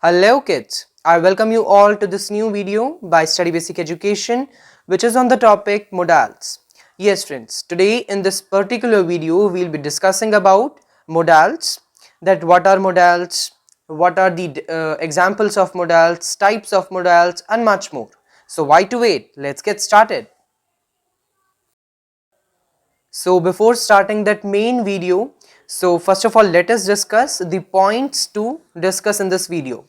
Hello kids, I welcome you all to this new video by Study Basic Education which is on the topic modals. Yes friends, today in this particular video we will be discussing about modals, that what are modals, what are the examples of modals, types of modals and much more. So why to wait? Let's get started. So before starting that main video, so first of all let us discuss the points to discuss in this video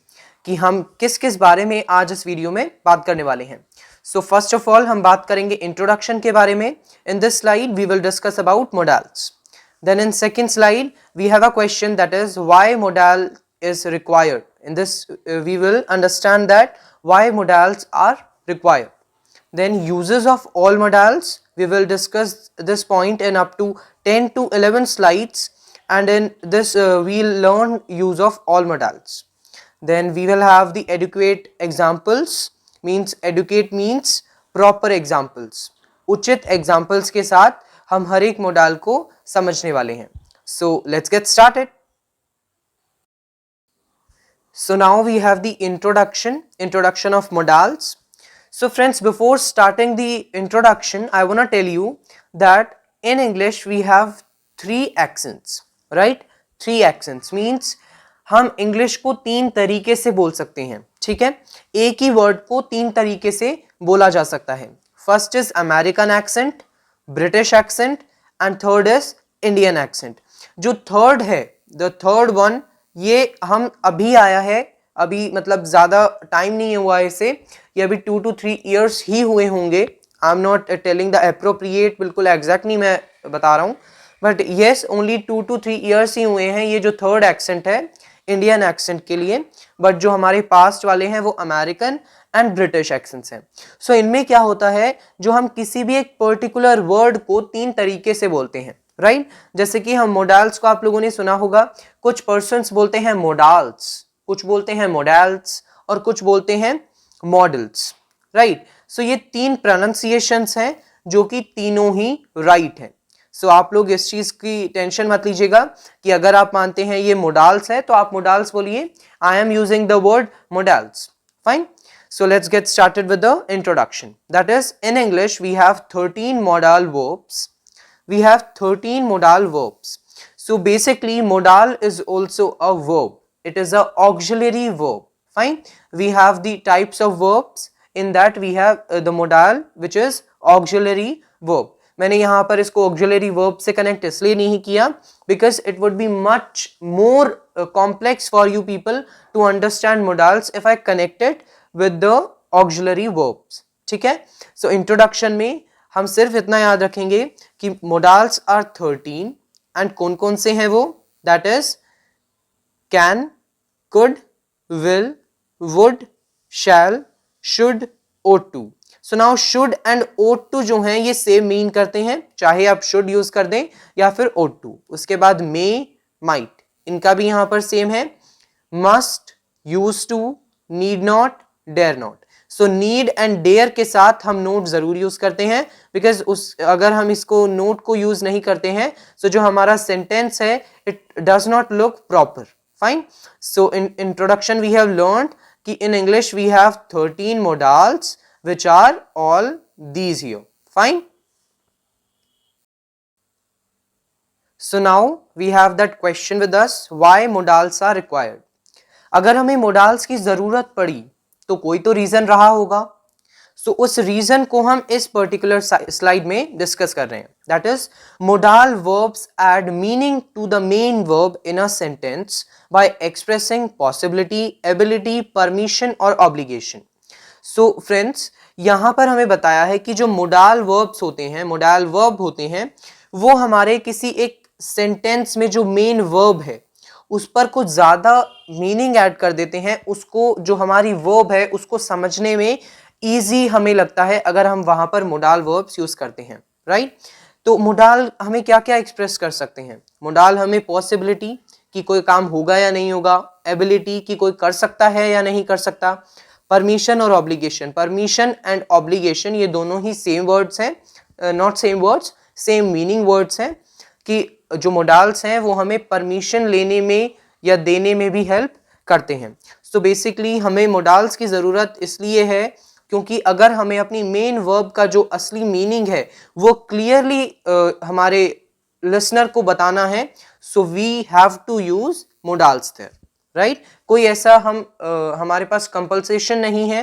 कि हम किस किस बारे में आज इस video में बात करने वाले हैं. So first of all हम बात करेंगे इंट्रोडक्शन के बारे में. In this slide we will discuss about modals. Then in second slide we have a question, that is why modal is required. In this we will understand that why modals are required. Then uses of all modals, we will discuss this point in up to 10 to 11 slides, and in this we'll learn use of all modals. Then we will have the adequate examples, means adequate means proper examples. उचित examples के साथ हम हर एक modal को समझने वाले हैं. So let's get started. So now we have the introduction of modals. So friends, before starting the introduction, I want to tell you that in English we have 3 accents, right? 3 accents means हम English को 3 तरीके से बोल सकते हैं, ठीक है? एक ही word को 3 तरीके से बोला जा सकता है. First is American accent, British accent and third is Indian accent. जो third है, the third one, ये हम अभी आया है, अभी मतलब ज़्यादा टाइम नहीं हुआ है इसे, ये अभी 2 to 3 years ही हुए होंगे. I am not telling the appropriate, बिल्कुल एग्जैक्ट नहीं मैं बता रहा हूँ, but yes only 2 to 3 years ही हुए हैं ये जो थर्ड एक्सेंट है इंडियन एक्सेंट के लिए. बट जो हमारे पास्ट वाले हैं वो अमेरिकन एंड ब्रिटिश एक्सेंट्स हैं. सो इनमें क्या होता है, जो हम किसी भी एक पर्टिकुलर वर्ड को 3 तरीके से बोलते हैं, राइट? जैसे कि हम मोडाल्स को आप लोगों ने सुना होगा, कुछ पर्सन्स बोलते हैं मोडाल्स, कुछ बोलते हैं मोडाल्स और कुछ बोलते हैं मॉडल्स, राइट? सो ये 3 प्रोनाउंसिएशंस हैं जो कि तीनों ही राइट हैं. सो आप लोग इस चीज की टेंशन मत लीजिएगा कि अगर आप मानते हैं ये मोडाल्स है तो आप मोडाल्स बोलिए. I am using the word modals, fine. So let's get started with the introduction. That is, in English we have 13 modal verbs. We have 13 modal verbs. So basically modal is also a verb. It is a auxiliary verb. Fine. We have the types of verbs. In that we have the modal which is auxiliary verb. मैंने यहाँ पर इसको auxiliary verb से connect इसलिए नहीं किया because it would be much more complex for you people to understand modals if I connect it with the auxiliary verbs. ठीक है? So introduction में हम सिर्फ इतना याद रखेंगे कि modals are 13 and कौन कौन से हैं वो, that is can, could, will, would, shall, should, ought to. So now should and ought to जो हैं ये सेम मीन करते हैं, चाहे आप should यूज कर दें या फिर ought to. उसके बाद may, might, इनका भी यहाँ पर सेम है. must, used to, need not, dare not. So need and dare के साथ हम नोट जरूर यूज करते हैं बिकॉज अगर हम इसको नोट को यूज नहीं करते हैं so जो हमारा सेंटेंस है it does not look proper. Fine. So in introduction we have learned कि in English we have 13 modals which are all these here. Fine. So now we have that question with us, why modals are required. अगर हमें modals की जरूरत पड़ी तो कोई तो reason रहा होगा. सो उस रीजन को हम इस पर्टिकुलर स्लाइड में डिस्कस कर रहे हैं. That is modal verbs add meaning to the main verb in a sentence by expressing possibility, ability, permission और obligation. सो फ्रेंड्स, यहाँ पर हमें बताया है कि जो modal verbs होते हैं, modal verb होते हैं, वो हमारे किसी एक सेंटेंस में जो मेन वर्ब है उस पर कुछ ज्यादा मीनिंग ऐड कर देते हैं. उसको जो हमारी वर्ब है उसको समझने में इजी हमें लगता है अगर हम वहां पर modal verbs यूज करते हैं, राइट? तो modal हमें क्या क्या एक्सप्रेस कर सकते हैं. modal हमें पॉसिबिलिटी कि कोई काम होगा या नहीं होगा, एबिलिटी कि कोई कर सकता है या नहीं कर सकता, परमिशन और ऑब्लिगेशन. परमिशन एंड ऑब्लिगेशन ये दोनों ही सेम वर्ड्स हैं, not same words, same meaning words हैं कि जो मोडाल्स हैं वो हमें परमिशन लेने में या देने में भी हेल्प करते हैं. सो बेसिकली हमें मोडाल्स की ज़रूरत इसलिए है क्योंकि अगर हमें अपनी मेन वर्ब का जो असली मीनिंग है वो क्लियरली हमारे लिसनर को बताना है, so we have to use modals there, right. कोई ऐसा हमारे पास कंपल्सेशन नहीं है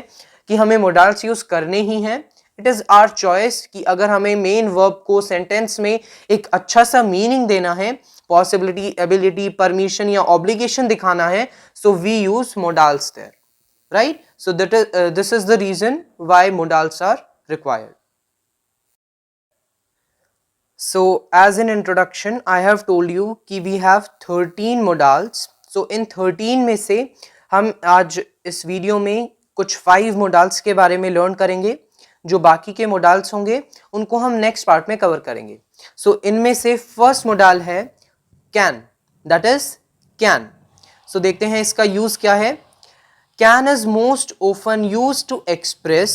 कि हमें मोडाल्स यूज करने ही हैं। इट इज आवर चॉइस कि अगर हमें मेन वर्ब को सेंटेंस में एक अच्छा सा मीनिंग देना है, पॉसिबिलिटी, एबिलिटी, परमिशन या ऑब्लिगेशन दिखाना है, so we use modals there, right? So this is the reason why modals are required. So as an introduction I have told you कि we have 13 modals. So in 13 में से हम आज इस video में कुछ 5 modals के बारे में लर्न करेंगे। जो बाकी के modals होंगे उनको हम नेक्स्ट पार्ट में कवर करेंगे। So इनमें से फर्स्ट modal है can, that is can. So देखते हैं इसका यूज क्या है। Can is most often used to express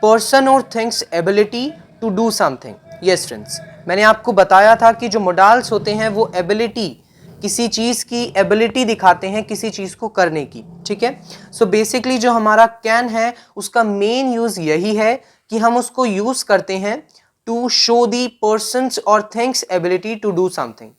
person or thing's ability to do something. Yes friends, मैंने आपको बताया था कि जो मोडाल्स होते हैं वो एबिलिटी, किसी चीज़ की एबिलिटी दिखाते हैं किसी चीज़ को करने की, ठीक है। सो बेसिकली जो हमारा कैन है उसका मेन यूज़ यही है कि हम उसको यूज़ करते हैं टू शो दी पर्सन्स और things ability to do something.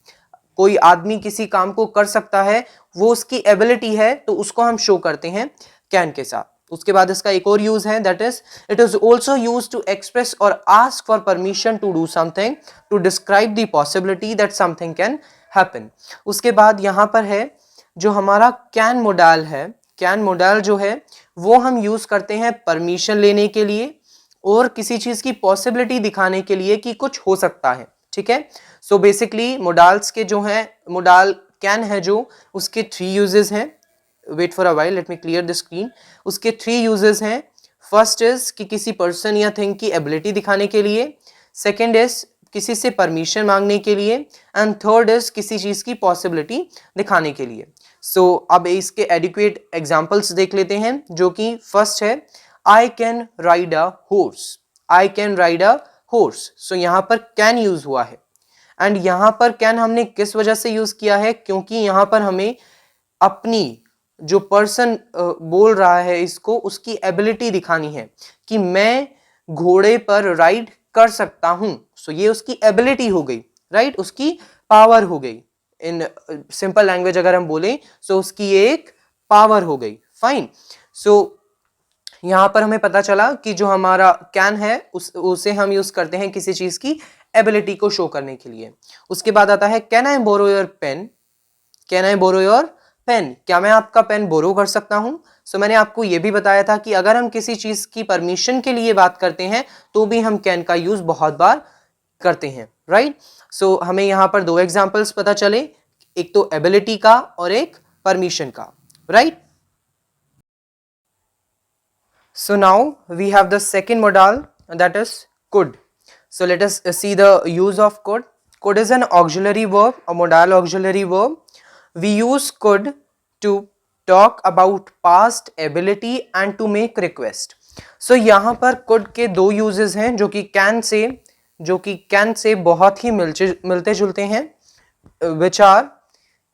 कोई आदमी किसी काम को कर सकता है, वो उसकी एबिलिटी है, तो उसको हम शो करते हैं कैन के साथ। उसके बाद इसका एक और यूज है, that is it is also use to express और ask for permission to do something, to describe the possibility that something can happen. उसके बाद यहाँ पर है जो हमारा कैन मोडाल है, कैन मोडाल जो है वो हम यूज करते हैं परमिशन लेने के लिए और किसी चीज की पॉसिबिलिटी दिखाने के लिए कि कुछ हो सकता है, ठीक है। सो बेसिकली मोडाल्स के जो हैं, मोडाल कैन है जो, उसके 3 यूजेस हैं। Wait for a while, let me clear the screen. उसके 3 यूजेस हैं। फर्स्ट इज कि किसी पर्सन या थिंग की एबिलिटी दिखाने के लिए, सेकंड इज किसी से परमिशन मांगने के लिए, एंड थर्ड इज किसी चीज की पॉसिबिलिटी दिखाने के लिए। सो अब इसके एडिक्वेट एग्जांपल्स देख लेते हैं, जो कि फर्स्ट है I can ride a horse. I can ride a horse. So यहाँ पर कैन यूज हुआ है, एंड यहाँ पर कैन हमने किस वजह से यूज किया है, क्योंकि यहाँ पर हमें अपनी जो पर्सन बोल रहा है इसको, उसकी एबिलिटी दिखानी है कि मैं घोड़े पर राइड कर सकता हूं। सो ये उसकी एबिलिटी हो गई, राइट, उसकी पावर हो गई। इन सिंपल लैंग्वेज अगर हम बोले, सो उसकी एक पावर हो गई। फाइन। सो यहाँ पर हमें पता चला कि जो हमारा कैन है उसे हम यूज करते हैं किसी चीज की एबिलिटी को शो करने के लिए। उसके बाद आता है can I borrow your pen. Can I borrow your pen, क्या मैं आपका पेन बोरो कर सकता हूं। सो मैंने आपको यह भी बताया था कि अगर हम किसी चीज की परमिशन के लिए बात करते हैं तो भी हम कैन का यूज बहुत बार करते हैं, राइट। सो हमें यहाँ पर 2 एग्जाम्पल्स पता चले, एक तो एबिलिटी का और एक परमिशन का, right. So now we have the second modal, that is could. So let us see the use of could. Could is an auxiliary verb, a modal auxiliary verb. We use could to talk about past ability and to make request. So यहाँ पर could के 2 uses हैं जो कि can से बहुत ही मिलते जुलते हैं, which are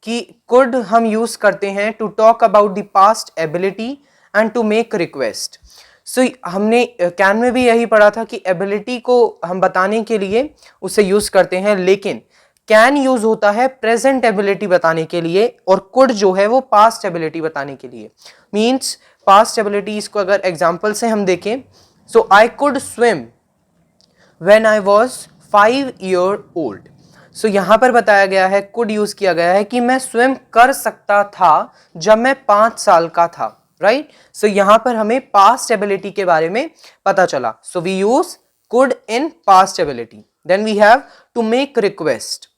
कि could हम use करते हैं to talk about the past ability and to make request. सो हमने कैन में भी यही पढ़ा था कि एबिलिटी को हम बताने के लिए उसे यूज करते हैं, लेकिन कैन यूज होता है प्रेजेंट एबिलिटी बताने के लिए और कुड जो है वो पास्ट एबिलिटी बताने के लिए। मींस पास्ट एबिलिटीज को अगर एग्जांपल से हम देखें, so I could swim when I was 5 year old. So यहां पर बताया गया है, कुड यूज किया गया है कि मैं स्विम कर सकता था जब मैं 5 साल का था, राइट। सो यहां पर हमें पास्ट एबिलिटी के बारे में पता चला। So we use could in past ability. Then we have to make request.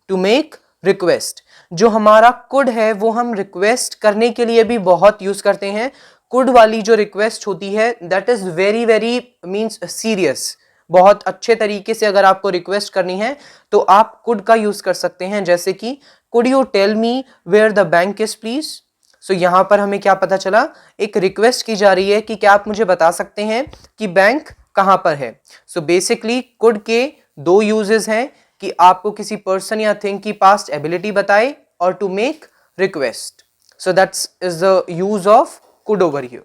To make request, जो हमारा कुड है वो हम रिक्वेस्ट करने के लिए भी बहुत यूज करते हैं। कुड वाली जो रिक्वेस्ट होती है that is very very means serious. बहुत अच्छे तरीके से अगर आपको रिक्वेस्ट करनी है तो आप कुड का यूज कर सकते हैं, जैसे कि could you tell me where the bank is please. So यहां पर हमें क्या पता चला, एक रिक्वेस्ट की जा रही है कि क्या आप मुझे बता सकते हैं कि बैंक कहां पर है। सो बेसिकली कुड के 2 यूजेस हैं कि आपको किसी पर्सन या थिंग की पास्ट एबिलिटी बताए और to make request. So that is the use of could over here.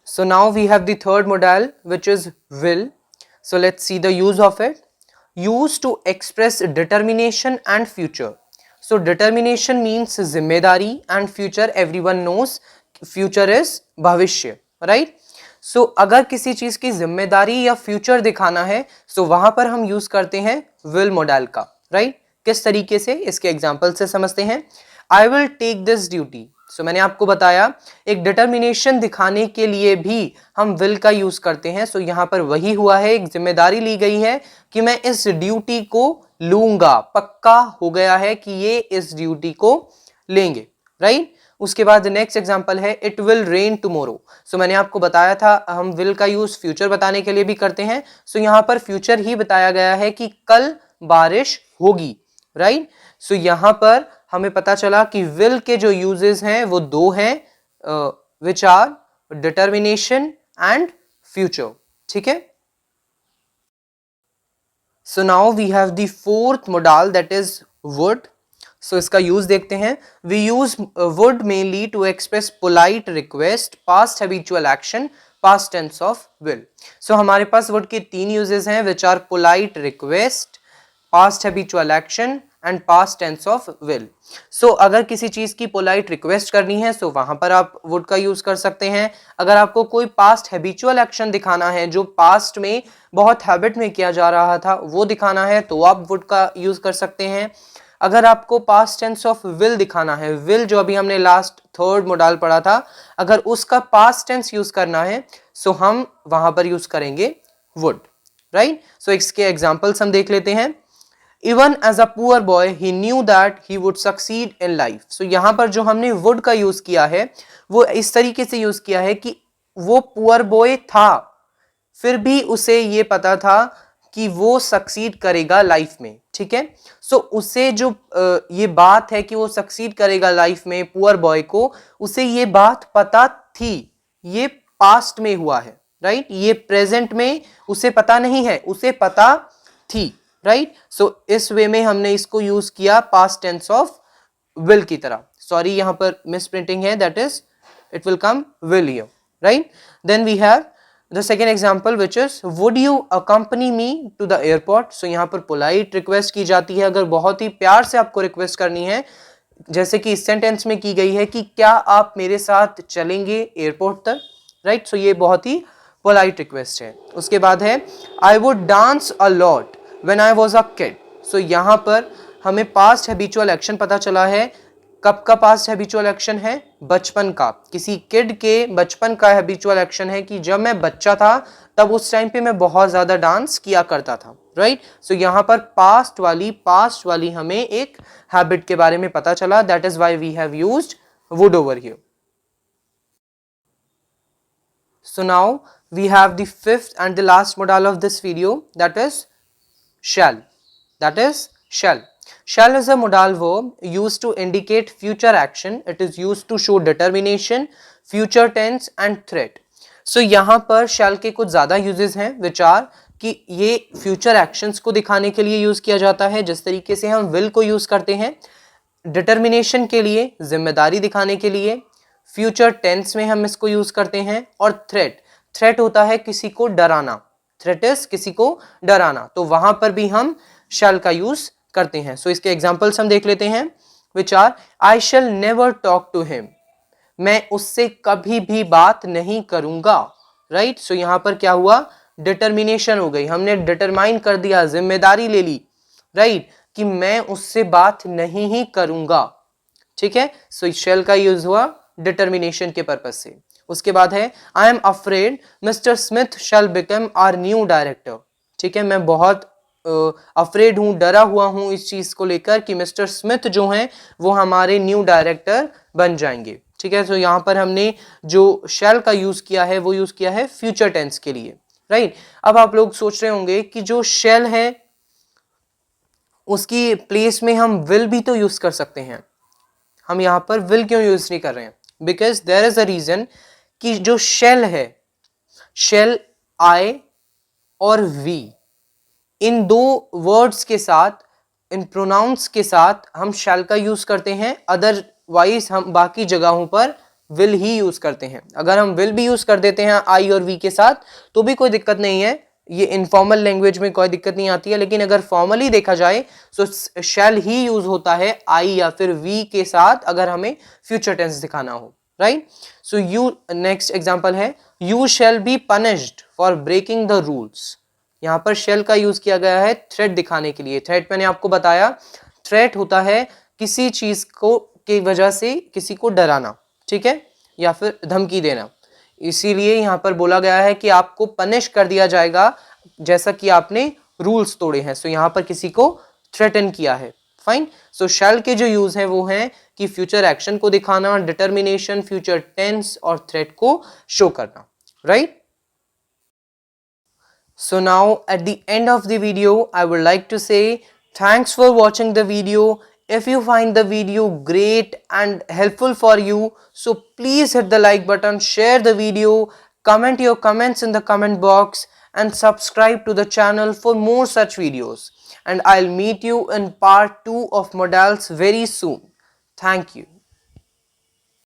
So now we have the third modal, which is will. So let's see the use of it. Used to express determination and future. So determination means जिम्मेदारी and future everyone knows future is भविष्य, right? So अगर किसी चीज की जिम्मेदारी या future दिखाना है तो वहां पर हम यूज करते हैं will modal का, right? किस तरीके से, इसके एग्जाम्पल से समझते हैं. I will take this duty. सो मैंने आपको बताया एक डिटर्मिनेशन दिखाने के लिए भी हम विल का यूज करते हैं. सो यहां पर वही हुआ है, एक जिम्मेदारी ली गई है कि मैं इस ड्यूटी को लूंगा, पक्का हो गया है कि ये इस ड्यूटी को लेंगे, राइट? उसके बाद नेक्स्ट एग्जांपल है इट विल रेन टुमारो. सो मैंने आपको बताया था हम विल का यूज फ्यूचर बताने के लिए भी करते हैं. सो यहां पर फ्यूचर ही बताया गया है कि कल बारिश होगी, राइट? सो यहां पर हमें पता चला कि विल के जो यूजेस हैं वो दो हैं, which are determination and future. ठीक है. So now we have the fourth modal that is would. So इसका यूज देखते हैं. We use would mainly to express polite request, past habitual action, past tense of will. So हमारे पास would के तीन uses हैं which are polite request, past habitual action and past tense of will. So अगर किसी चीज की polite request करनी है तो वहां पर आप वुड का यूज कर सकते हैं. अगर आपको कोई पास्ट हैबिचुअल एक्शन दिखाना है जो पास्ट में बहुत हैबिट में किया जा रहा था वो दिखाना है तो आप वुड का यूज कर सकते हैं. अगर आपको पास्ट टेंस ऑफ विल दिखाना है, विल जो अभी हमने लास्ट थर्ड मोडाल पढ़ा था, अगर उसका पास्ट टेंस यूज करना है सो हम वहां पर यूज करेंगे वुड, राइट? सो इसके एग्जांपल्स हम देख लेते हैं. Even as a poor boy, he knew that he would succeed in life. So यहाँ पर जो हमने would का यूज किया है वो इस तरीके से यूज किया है कि वो poor boy था, फिर भी उसे ये पता था कि वो सक्सीड करेगा लाइफ में. ठीक है. सो उसे जो ये बात है कि वो सक्सीड करेगा लाइफ में, पुअर बॉय को उसे ये बात पता थी. ये पास्ट में हुआ है, राइट? ये प्रेजेंट में उसे पता नहीं है, उसे पता थी, राइट? सो इस वे में हमने इसको यूज किया पास्ट टेंस ऑफ विल की तरह. सॉरी यहां पर मिस प्रिंटिंग है, that is it will come will here, right? Then we have the second example which is would you accompany me to the airport. So यहां पर polite request की जाती है. अगर बहुत ही प्यार से आपको रिक्वेस्ट करनी है, जैसे कि इस सेंटेंस में की गई है कि क्या आप मेरे साथ चलेंगे एयरपोर्ट तक, राइट? सो ये बहुत ही पोलाइट रिक्वेस्ट है. उसके बाद है I would dance a lot when I was a kid. So यहाँ पर हमें पास्ट हैबिचुअल एक्शन पता चला है. कब का पास्ट हैबिचुअल एक्शन है? बचपन का. किसी किड के बचपन का हैबिचुअल एक्शन है कि जब मैं बच्चा था तब उस टाइम पे मैं बहुत ज्यादा डांस किया करता था, राइट? सो यहाँ पर पास्ट वाली हमें एक हैबिट के बारे में पता चला. That is why we have used would over here. So now we have the fifth and the last modal of this video, that is shall. That is shall. Shall is a modal verb used to indicate future action. It is used to show determination, future tense and threat. So यहाँ पर shall के कुछ ज्यादा uses हैं which are कि ये future actions को दिखाने के लिए यूज किया जाता है, जिस तरीके से हम will को यूज करते हैं. डिटर्मिनेशन के लिए, जिम्मेदारी दिखाने के लिए. फ्यूचर टेंस में हम इसको यूज करते हैं. और थ्रेट होता है किसी को डराना. थ्रेट इज किसी को डराना, तो वहां पर भी हम शैल का यूज करते हैं. सो इसके एग्जांपल्स हम देख लेते हैं which are I shall never talk to him. मैं उससे कभी भी बात नहीं करूंगा, राइट? सो यहां पर क्या हुआ? डिटर्मिनेशन हो गई. हमने डिटरमाइन कर दिया, जिम्मेदारी ले ली, राइट? कि मैं उससे बात नहीं ही करूंगा. ठीक है. सो शैल का यूज हुआ डिटर्मिनेशन के पर्पज से. उसके बाद है I am afraid Mr Smith shall become our new director. ठीक है. मैं बहुत अफ्रेड हूं, डरा हुआ हूं इस चीज को लेकर कि मिस्टर स्मिथ जो हैं वो हमारे न्यू डायरेक्टर बन जाएंगे. ठीक है. तो यहां पर हमने जो शैल का यूज किया है वो यूज किया है फ्यूचर टेंस के लिए, राइट? अब आप लोग सोच रहे होंगे कि जो शैल है उसकी प्लेस में हम विल भी तो यूज कर सकते हैं. हम यहां पर विल क्यों यूज नहीं कर रहे हैं? Because there is a reason कि जो शेल है, शेल आई और वी, इन दो वर्ड्स के साथ इन प्रोनाउंस के साथ हम शैल का यूज करते हैं, अदरवाइज हम बाकी जगहों पर विल ही यूज करते हैं। अगर हम विल भी यूज कर देते हैं आई और वी के साथ तो भी कोई दिक्कत नहीं है, ये इनफॉर्मल लैंग्वेज में कोई दिक्कत नहीं आती है। लेकिन अगर फॉर्मली देखा जाए तो शैल ही यूज होता है आई या फिर वी के साथ अगर हमें फ्यूचर टेंस दिखाना हो, right. So you, next example है you shall be punished for breaking the rules. यहाँ पर शेल का यूज किया गया है थ्रेट दिखाने के लिए। थ्रेट मैंने आपको बताया, थ्रेट होता है किसी चीज को की वजह से किसी को डराना, ठीक है, या फिर धमकी देना। इसीलिए यहाँ पर बोला गया है कि आपको पनिश कर दिया जाएगा जैसा कि आपने रूल्स तोड़े हैं। सो यहाँ पर किसी को थ्रेटन किया है, फाइन। सो शैल के जो यूज है वो हैं कि फ्यूचर एक्शन को दिखाना, डिटर्मिनेशन, फ्यूचर टेंस और थ्रेट को शो करना, right. So now at the end of the video, I would like to say thanks for watching the video. If you find the video great and helpful for you, so please hit the like button, share the video, comment your comments in the comment box and subscribe to the channel for more such videos. And I'll meet you in part 2 of modals very soon. Thank you.